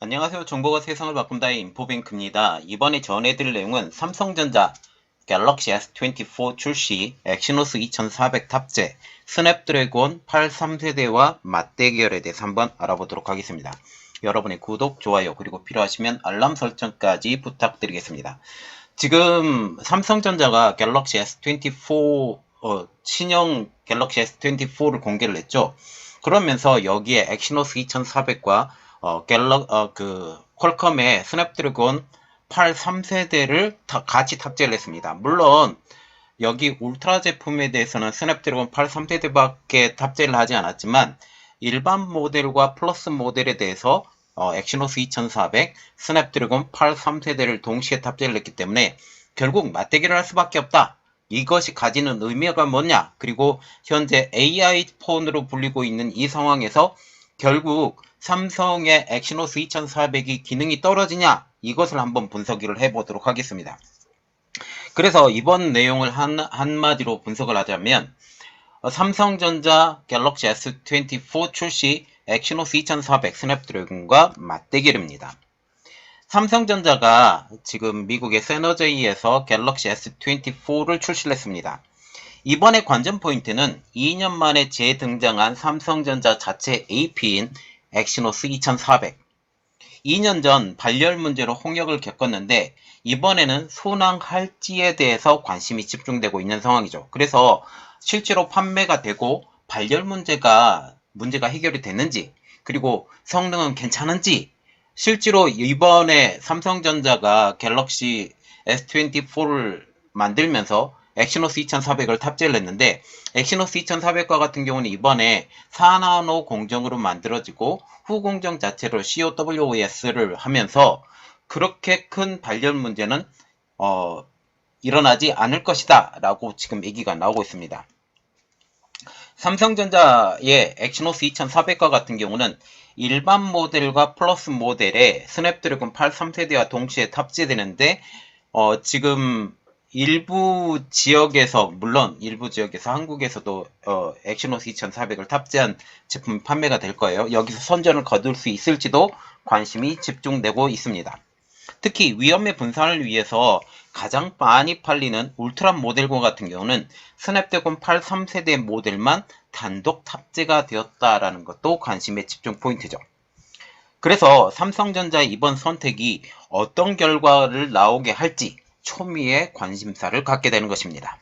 안녕하세요. 정보가 세상을 바꾼다의 인포뱅크입니다. 이번에 전해드릴 내용은 삼성전자 갤럭시 S24 출시, 엑시노스 2400 탑재, 스냅드래곤 83세대와 맞대결에 대해서 한번 알아보도록 하겠습니다. 여러분의 구독, 좋아요, 그리고 필요하시면 알람 설정까지 부탁드리겠습니다. 지금 삼성전자가 갤럭시 S24 신형 갤럭시 S24를 공개를 했죠. 그러면서 여기에 엑시노스 2400과 퀄컴의 스냅드래곤 83세대를 같이 탑재를 했습니다. 물론 여기 울트라 제품에 대해서는 스냅드래곤 83세대밖에 탑재를 하지 않았지만 일반 모델과 플러스 모델에 대해서 엑시노스 2400, 스냅드래곤 83세대를 동시에 탑재를 했기 때문에 결국 맞대결을 할 수밖에 없다. 이것이 가지는 의미가 뭐냐? 그리고 현재 AI 폰으로 불리고 있는 이 상황에서 결국 삼성의 엑시노스 2400이 기능이 떨어지냐? 이것을 한번 분석을 해보도록 하겠습니다. 그래서 이번 내용을 한마디로 분석을 하자면 삼성전자 갤럭시 S24 출시 엑시노스 2400 스냅드래곤과 맞대결입니다. 삼성전자가 지금 미국의 세너제이에서 갤럭시 S24를 출시를 했습니다. 이번의 관전 포인트는 2년 만에 재등장한 삼성전자 자체 AP인 엑시노스 2400. 2년 전 발열 문제로 홍역을 겪었는데 이번에는 순항할지에 대해서 관심이 집중되고 있는 상황이죠. 그래서 실제로 판매가 되고 발열 문제가 해결이 됐는지, 그리고 성능은 괜찮은지, 실제로 이번에 삼성전자가 갤럭시 S24를 만들면서 엑시노스 2400을 탑재를 했는데 엑시노스 2400과 같은 경우는 이번에 4나노 공정으로 만들어지고 후 공정 자체로 COWS를 하면서 그렇게 큰 발열 문제는 일어나지 않을 것이다 라고 지금 얘기가 나오고 있습니다. 삼성전자의 엑시노스 2400과 같은 경우는 일반 모델과 플러스 모델에 스냅드래곤 83세대와 동시에 탑재되는데 지금 일부 지역에서, 물론 일부 지역에서 한국에서도 엑시노스 2400을 탑재한 제품이 판매가 될 거예요. 여기서 선전을 거둘 수 있을지도 관심이 집중되고 있습니다. 특히 위험의 분산을 위해서 가장 많이 팔리는 울트라 모델과 같은 경우는 스냅드래곤 83세대 모델만 단독 탑재가 되었다라는 것도 관심의 집중 포인트죠. 그래서 삼성전자의 이번 선택이 어떤 결과를 나오게 할지 초미의 관심사를 갖게 되는 것입니다.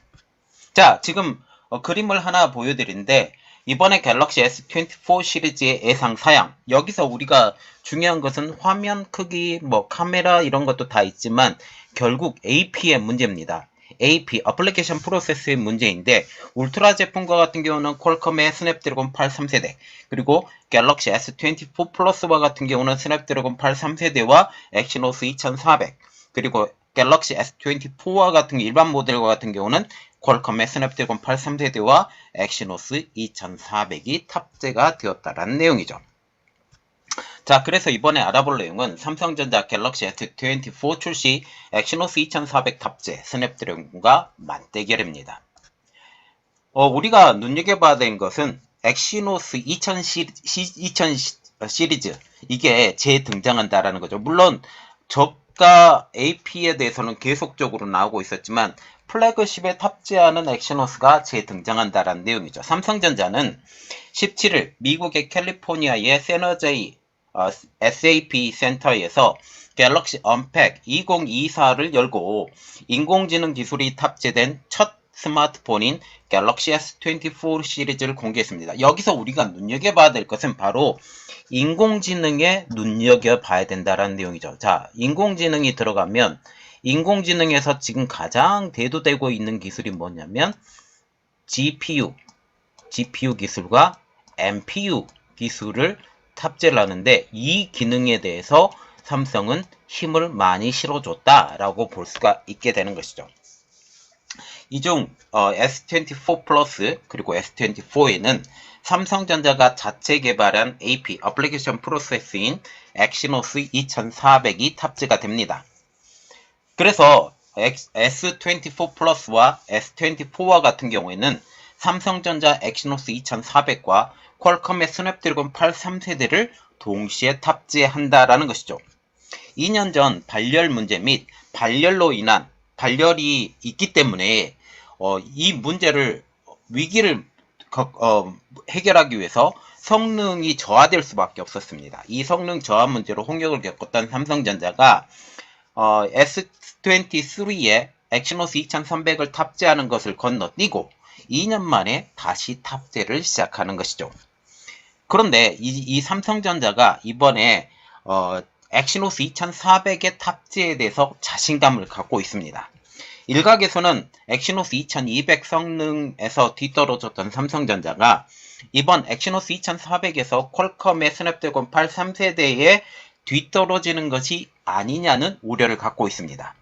자, 지금 그림을 하나 보여드리는데 이번에 갤럭시 S24 시리즈의 예상 사양, 여기서 우리가 중요한 것은 화면 크기, 카메라 이런 것도 다 있지만 결국 AP의 문제입니다. AP, 어플리케이션 프로세스의 문제인데 울트라 제품과 같은 경우는 퀄컴의 스냅드래곤 83세대, 그리고 갤럭시 S24 플러스와 같은 경우는 스냅드래곤 83세대와 엑시노스 2400, 그리고 갤럭시 S24와 같은 일반 모델과 같은 경우는 퀄컴의 스냅드래곤 83세대와 엑시노스 2400이 탑재가 되었다라는 내용이죠. 자, 그래서 이번에 알아볼 내용은 삼성전자 갤럭시 S24 출시 엑시노스 2400 탑재 스냅드래곤과 맞대결입니다. 우리가 눈여겨봐야 될 것은 엑시노스 2000 시리즈, 이게 재등장한다라는 거죠. 물론 저가 AP에 대해서는 계속적으로 나오고 있었지만 플래그십에 탑재하는 엑시노스가 재등장한다라는 내용이죠. 삼성전자는 17일 미국의 캘리포니아의 세너제이 SAP 센터에서 갤럭시 언팩 2024를 열고 인공지능 기술이 탑재된 첫 스마트폰인 갤럭시 S24 시리즈를 공개했습니다. 여기서 우리가 눈여겨봐야 될 것은 바로 인공지능에 눈여겨봐야 된다는 내용이죠. 자, 인공지능이 들어가면 인공지능에서 지금 가장 대두되고 있는 기술이 뭐냐면 GPU 기술과 NPU 기술을 탑재를 하는데 이 기능에 대해서 삼성은 힘을 많이 실어줬다라고 볼 수가 있게 되는 것이죠. 이중 S24 플러스 그리고 S24에는 삼성전자가 자체 개발한 AP, 어플리케이션 프로세스인 엑시노스 2400이 탑재가 됩니다. 그래서 S24 플러스와 S24와 같은 경우에는 삼성전자 엑시노스 2400과 퀄컴의 스냅드래곤 83세대를 동시에 탑재한다라는 것이죠. 2년 전 발열 문제 및 발열로 인한 발열이 있기 때문에 이 문제를 위기를 해결하기 위해서 성능이 저하될 수밖에 없었습니다. 이 성능 저하 문제로 홍역을 겪었던 삼성전자가 S23에 엑시노스 2300을 탑재하는 것을 건너뛰고 2년 만에 다시 탑재를 시작하는 것이죠. 그런데 이 삼성전자가 이번에 엑시노스 2400의 탑재에 대해서 자신감을 갖고 있습니다. 일각에서는 엑시노스 2200 성능에서 뒤떨어졌던 삼성전자가 이번 엑시노스 2400에서 퀄컴의 스냅드래곤 8 3세대에 뒤떨어지는 것이 아니냐는 우려를 갖고 있습니다.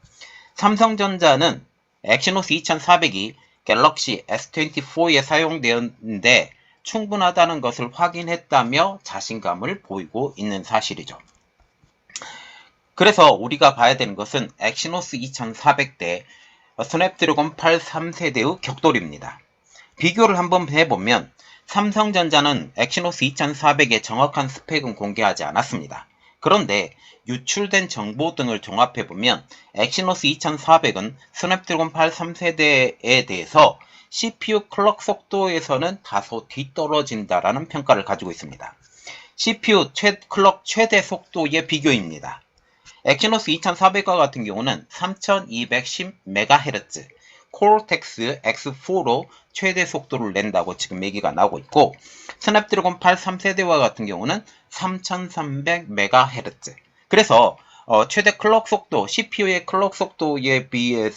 삼성전자는 엑시노스 2400이 갤럭시 S24에 사용되었는데 충분하다는 것을 확인했다며 자신감을 보이고 있는 사실이죠. 그래서 우리가 봐야 되는 것은 엑시노스 2400대 스냅드래곤 8 3세대의 격돌입니다. 비교를 한번 해보면 삼성전자는 엑시노스 2400의 정확한 스펙은 공개하지 않았습니다. 그런데 유출된 정보 등을 종합해보면 엑시노스 2400은 스냅드래곤 8 3세대에 대해서 CPU 클럭 속도에서는 다소 뒤떨어진다라는 평가를 가지고 있습니다. CPU 클럭 최대 속도의 비교입니다. 엑시노스 2400과 같은 경우는 3210MHz 코르텍스 X4로 최대 속도를 낸다고 지금 얘기가 나오고 있고, 스냅드래곤 8 3세대와 같은 경우는 3300MHz. 그래서 최대 클럭 속도, CPU의 클럭 속도에 비해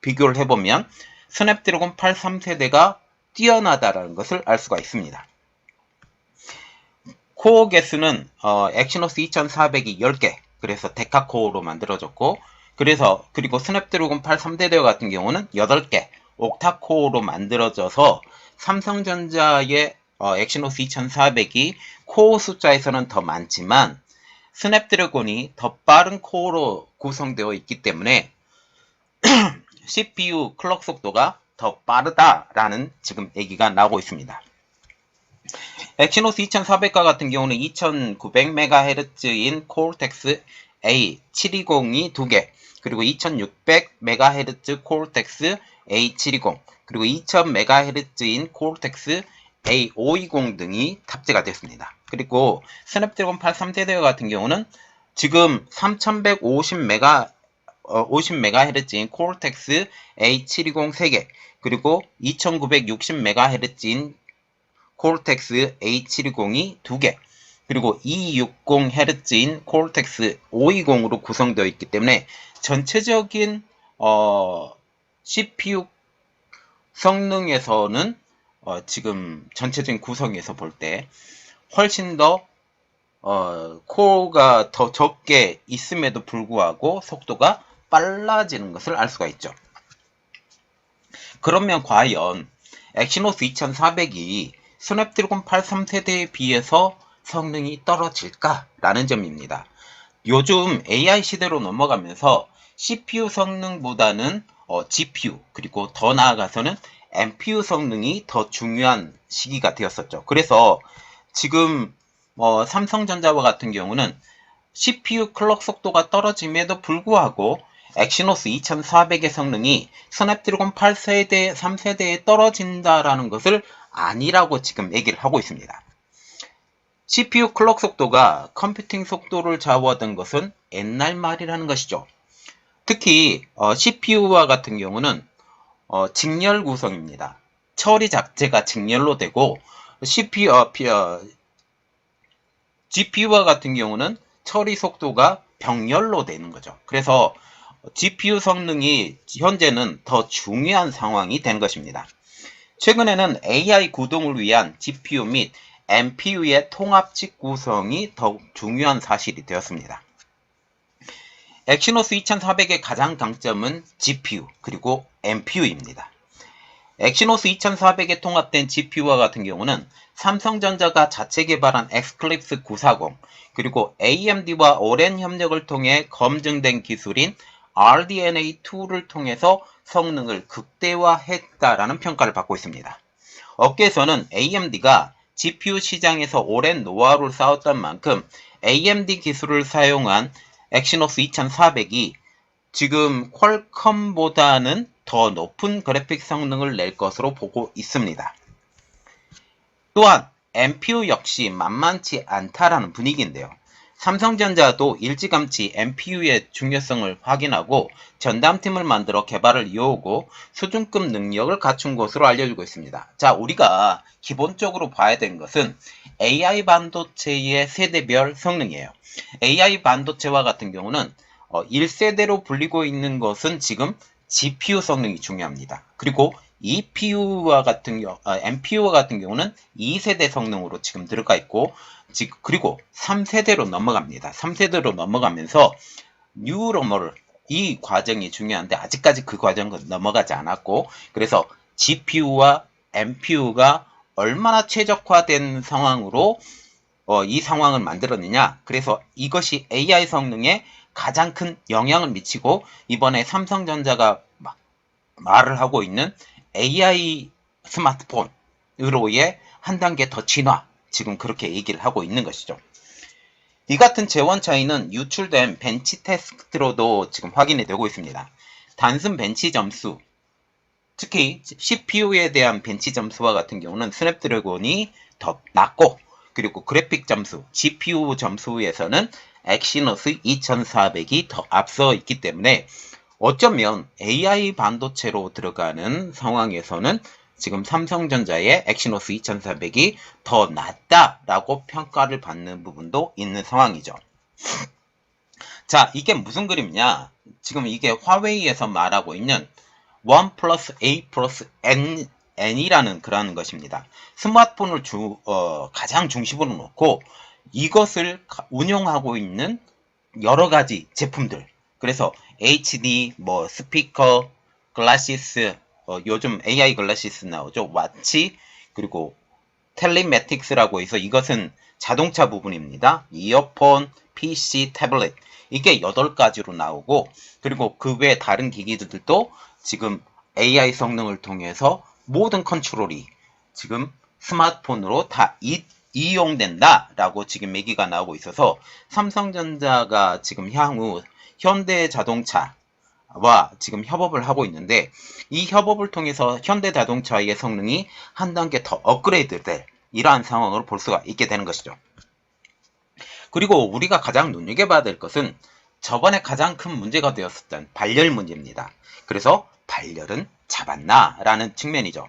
비교를 해보면 스냅드래곤 8 3세대가 뛰어나다라는 것을 알 수가 있습니다. 코어 개수는 엑시노스 2400이 10개, 그래서 데카코어로 만들어졌고, 그리고 스냅드래곤 8 3세대 같은 경우는 8개 옥타코어로 만들어져서 삼성전자의 엑시노스 2400이 코어 숫자에서는 더 많지만 스냅드래곤이 더 빠른 코어로 구성되어 있기 때문에 CPU 클럭 속도가 더 빠르다라는 지금 얘기가 나오고 있습니다. 엑시노스 2400과 같은 경우는 2900MHz인 코르텍스 A720이 2개, 그리고 2600MHz 코르텍스 A720, 그리고 2000MHz인 코르텍스 A520 등이 탑재가 됐습니다. 그리고 스냅드래곤 8 3세대 같은 경우는 지금 3150MHz인 코르텍스 A720 3개, 그리고 2960MHz인 코르텍스 A720이 2개, 그리고 260Hz인 코르텍스 520으로 구성되어 있기 때문에 전체적인 CPU 성능에서는 지금 전체적인 구성에서 볼 때 훨씬 더 코어가 더 적게 있음에도 불구하고 속도가 빨라지는 것을 알 수가 있죠. 그러면 과연 엑시노스 2400이 스냅드래곤 8 3세대에 비해서 성능이 떨어질까라는 점입니다. 요즘 AI 시대로 넘어가면서 CPU 성능보다는 GPU, 그리고 더 나아가서는 NPU 성능이 더 중요한 시기가 되었었죠. 그래서 지금 삼성전자와 같은 경우는 CPU 클럭 속도가 떨어짐에도 불구하고 엑시노스 2400의 성능이 스냅드래곤 8세대, 3세대에 떨어진다라는 것을 아니라고 지금 얘기를 하고 있습니다. CPU 클럭 속도가 컴퓨팅 속도를 좌우하던 것은 옛날 말이라는 것이죠. 특히 CPU와 같은 경우는 직렬 구성입니다. 처리 자체가 직렬로 되고 GPU와 같은 경우는 처리 속도가 병렬로 되는 거죠. 그래서 GPU 성능이 현재는 더 중요한 상황이 된 것입니다. 최근에는 AI 구동을 위한 GPU 및 NPU의 통합식 구성이 더욱 중요한 사실이 되었습니다. 엑시노스 2400의 가장 강점은 GPU 그리고 NPU입니다. 엑시노스 2400에 통합된 GPU와 같은 경우는 삼성전자가 자체 개발한 엑스클립스 940 그리고 AMD와 오랜 협력을 통해 검증된 기술인 RDNA2를 통해서 성능을 극대화했다라는 평가를 받고 있습니다. 업계에서는 AMD가 GPU 시장에서 오랜 노하우를 쌓았던 만큼 AMD 기술을 사용한 엑시노스 2400이 지금 퀄컴보다는 더 높은 그래픽 성능을 낼 것으로 보고 있습니다. 또한 NPU 역시 만만치 않다라는 분위기인데요. 삼성전자도 일찌감치 NPU의 중요성을 확인하고 전담팀을 만들어 개발을 이어오고 수준급 능력을 갖춘 것으로 알려지고 있습니다. 자, 우리가 기본적으로 봐야 되는 것은 AI 반도체의 세대별 성능이에요. AI 반도체와 같은 경우는 1세대로 불리고 있는 것은 지금 GPU 성능이 중요합니다. 그리고 EPU와 같은 경우, NPU와 같은 경우는 2세대 성능으로 지금 들어가 있고, 그리고 3세대로 넘어갑니다. 3세대로 넘어가면서 뉴러머를 이 과정이 중요한데 아직까지 그 과정은 넘어가지 않았고, 그래서 GPU와 NPU가 얼마나 최적화된 상황으로 이 상황을 만들었느냐. 그래서 이것이 AI 성능에 가장 큰 영향을 미치고 이번에 삼성전자가 말을 하고 있는 AI 스마트폰으로의 한 단계 더 진화, 지금 그렇게 얘기를 하고 있는 것이죠. 이 같은 재원 차이는 유출된 벤치 테스트로도 지금 확인이 되고 있습니다. 단순 벤치 점수, 특히 CPU에 대한 벤치 점수와 같은 경우는 스냅드래곤이 더 낮고, 그리고 그래픽 점수, GPU 점수에서는 엑시노스 2400이 더 앞서 있기 때문에 어쩌면 AI 반도체로 들어가는 상황에서는 지금 삼성전자의 엑시노스 2400이 더 낫다라고 평가를 받는 부분도 있는 상황이죠. 자, 이게 무슨 그림이냐? 지금 이게 화웨이에서 말하고 있는 1 플러스 A 플러스 N이라는 그런 것입니다. 스마트폰을 가장 중심으로 놓고 이것을 운영하고 있는 여러 가지 제품들. 그래서 HD, 스피커, 글라시스, 요즘 AI 글라시스 나오죠. 와치, 그리고 텔레매틱스라고 해서 이것은 자동차 부분입니다. 이어폰, PC, 태블릿. 이게 8가지로 나오고, 그리고 그 외 다른 기기들도 지금 AI 성능을 통해서 모든 컨트롤이 지금 스마트폰으로 다 이용된다라고 지금 얘기가 나오고 있어서 삼성전자가 지금 향후 현대자동차와 지금 협업을 하고 있는데 이 협업을 통해서 현대자동차의 성능이 한 단계 더 업그레이드될 이러한 상황으로 볼 수가 있게 되는 것이죠. 그리고 우리가 가장 눈여겨봐야 될 것은 저번에 가장 큰 문제가 되었었던 발열 문제입니다. 그래서 발열은 잡았나? 라는 측면이죠.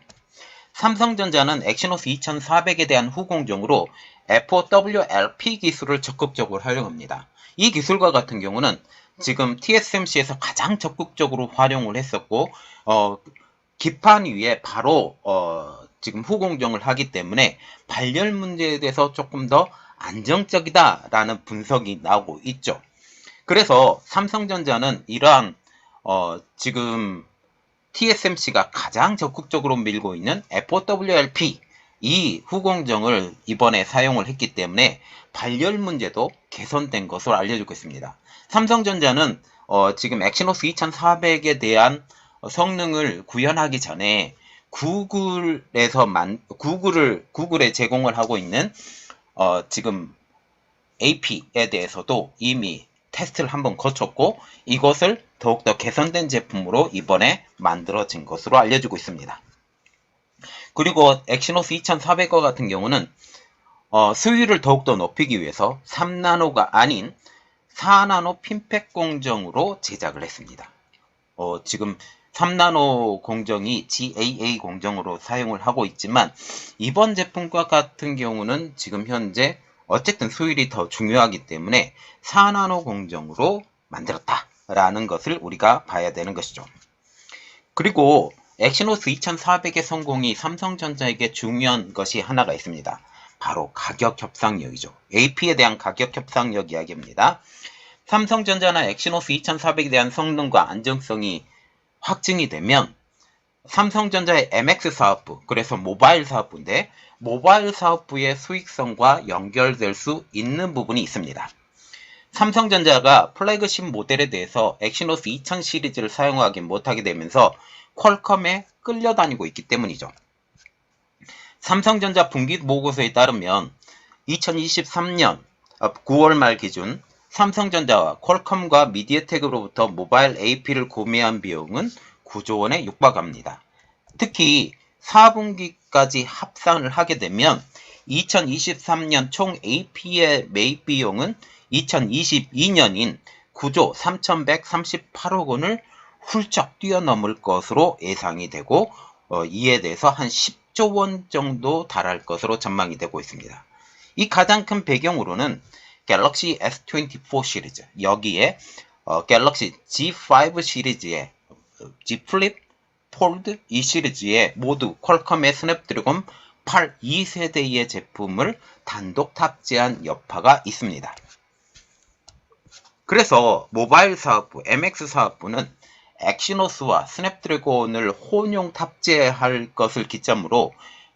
삼성전자는 엑시노스 2400에 대한 후공정으로 FOWLP 기술을 적극적으로 활용합니다. 이 기술과 같은 경우는 지금 TSMC에서 가장 적극적으로 활용을 했었고 기판 위에 바로 지금 후공정을 하기 때문에 발열 문제에 대해서 조금 더 안정적이다라는 분석이 나오고 있죠. 그래서 삼성전자는 이러한 지금 TSMC가 가장 적극적으로 밀고 있는 FOWLP 이 후공정을 이번에 사용을 했기 때문에 발열 문제도 개선된 것으로 알려지고 있습니다. 삼성전자는 지금 엑시노스 2400에 대한 성능을 구현하기 전에 구글에 제공을 하고 있는 지금 AP에 대해서도 이미 테스트를 한번 거쳤고 이것을 더욱더 개선된 제품으로 이번에 만들어진 것으로 알려지고 있습니다. 그리고 엑시노스 2400과 같은 경우는 수율을 더욱더 높이기 위해서 3나노가 아닌 4나노 핀팩 공정으로 제작을 했습니다. 지금 3나노 공정이 GAA 공정으로 사용을 하고 있지만 이번 제품과 같은 경우는 지금 현재 어쨌든 수율이 더 중요하기 때문에 4나노 공정으로 만들었다라는 것을 우리가 봐야 되는 것이죠. 그리고 엑시노스 2400의 성공이 삼성전자에게 중요한 것이 하나가 있습니다. 바로 가격 협상력이죠. AP에 대한 가격 협상력 이야기입니다. 삼성전자나 엑시노스 2400에 대한 성능과 안정성이 확증이 되면 삼성전자의 MX 사업부, 그래서 모바일 사업부인데 모바일 사업부의 수익성과 연결될 수 있는 부분이 있습니다. 삼성전자가 플래그십 모델에 대해서 엑시노스 2000 시리즈를 사용하지 못하게 되면서 퀄컴에 끌려다니고 있기 때문이죠. 삼성전자 분기 보고서에 따르면 2023년 9월 말 기준 삼성전자와 퀄컴과 미디어텍으로부터 모바일 AP를 구매한 비용은 9조 원에 육박합니다. 특히 4분기까지 합산을 하게 되면 2023년 총 AP의 매입 비용은 2022년인 9조 3,138억 원을 훌쩍 뛰어넘을 것으로 예상이 되고 이에 대해서 한 10조 원 정도 달할 것으로 전망이 되고 있습니다. 이 가장 큰 배경으로는 갤럭시 S24 시리즈, 여기에 갤럭시 G5 시리즈의 G 플립, 폴드 이 시리즈에 모두 퀄컴의 스냅드래곤 8 2세대의 제품을 단독 탑재한 여파가 있습니다. 그래서 모바일 사업부, MX 사업부는 엑시노스와 스냅드래곤을 혼용 탑재할 것을 기점으로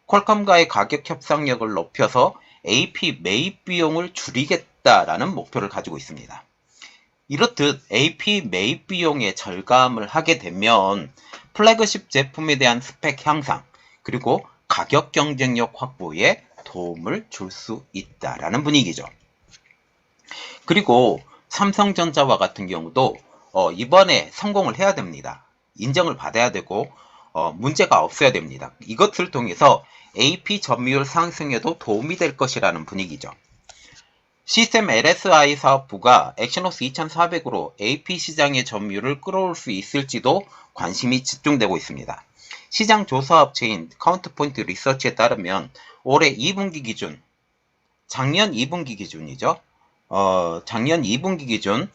퀄컴과의 가격 협상력을 높여서 AP 매입 비용을 줄이겠다라는 목표를 가지고 있습니다. 이렇듯 AP 매입 비용의 절감을 하게 되면 플래그십 제품에 대한 스펙 향상, 그리고 가격 경쟁력 확보에 도움을 줄 수 있다라는 분위기죠. 그리고 삼성전자와 같은 경우도 이번에 성공을 해야 됩니다. 인정을 받아야 되고 문제가 없어야 됩니다. 이것을 통해서 AP 점유율 상승에도 도움이 될 것이라는 분위기죠. 시스템 LSI 사업부가 엑시노스 2400으로 AP 시장의 점유율을 끌어올 수 있을지도 관심이 집중되고 있습니다. 시장 조사업체인 카운트포인트 리서치에 따르면 올해 2분기 기준, 작년 2분기 기준이죠. 작년 2분기 기준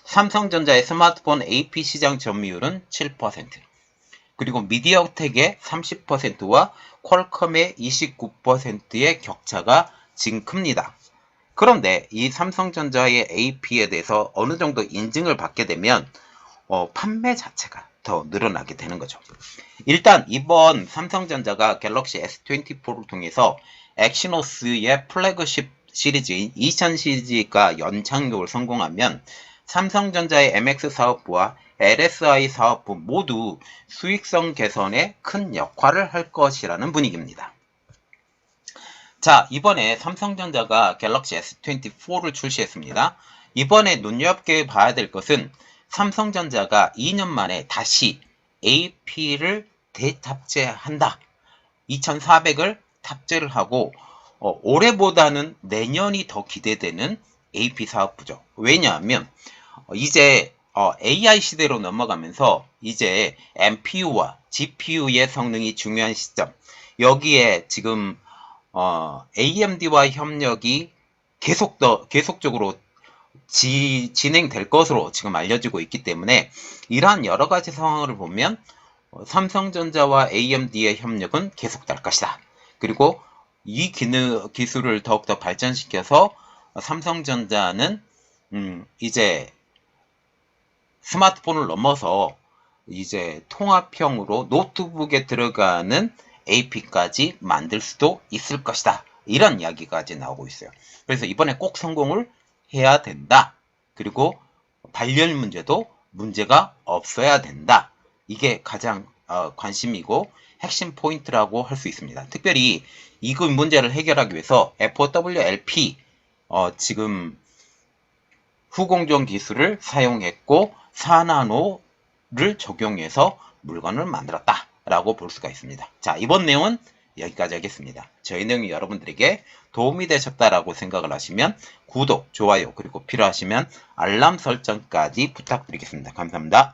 삼성전자의 스마트폰 AP 시장 점유율은 7%, 그리고 미디어텍의 30%와 퀄컴의 29%의 격차가 지금 큽니다. 그런데 이 삼성전자의 AP에 대해서 어느 정도 인증을 받게 되면 판매 자체가 더 늘어나게 되는 거죠. 일단 이번 삼성전자가 갤럭시 S24를 통해서 엑시노스의 플래그십 시리즈인 2000 시리즈가 연착륙을 성공하면 삼성전자의 MX 사업부와 LSI 사업부 모두 수익성 개선에 큰 역할을 할 것이라는 분위기입니다. 자, 이번에 삼성전자가 갤럭시 S24를 출시했습니다. 이번에 눈여겨봐야 될 것은 삼성전자가 2년 만에 다시 AP를 대탑재한다. 2400을 탑재를 하고 올해보다는 내년이 더 기대되는 AP 사업부죠. 왜냐하면 이제 AI 시대로 넘어가면서 이제 NPU와 GPU의 성능이 중요한 시점, 여기에 지금 AMD와 협력이 계속적으로 진행될 것으로 지금 알려지고 있기 때문에 이러한 여러 가지 상황을 보면 삼성전자와 AMD의 협력은 계속될 것이다. 그리고 이 기술을 더욱더 발전시켜서 삼성전자는 이제 스마트폰을 넘어서 이제 통합형으로 노트북에 들어가는 AP까지 만들 수도 있을 것이다. 이런 이야기까지 나오고 있어요. 그래서 이번에 꼭 성공을 해야 된다. 그리고 발열 문제도 문제가 없어야 된다. 이게 가장 관심이고 핵심 포인트라고 할 수 있습니다. 특별히 이 문제를 해결하기 위해서 FOWLP 지금 후공정 기술을 사용했고 4나노를 적용해서 물건을 만들었다 라고 볼 수가 있습니다. 자, 이번 내용은 여기까지 하겠습니다. 저희 내용이 여러분들에게 도움이 되셨다라고 생각을 하시면 구독, 좋아요, 그리고 필요하시면 알람 설정까지 부탁드리겠습니다. 감사합니다.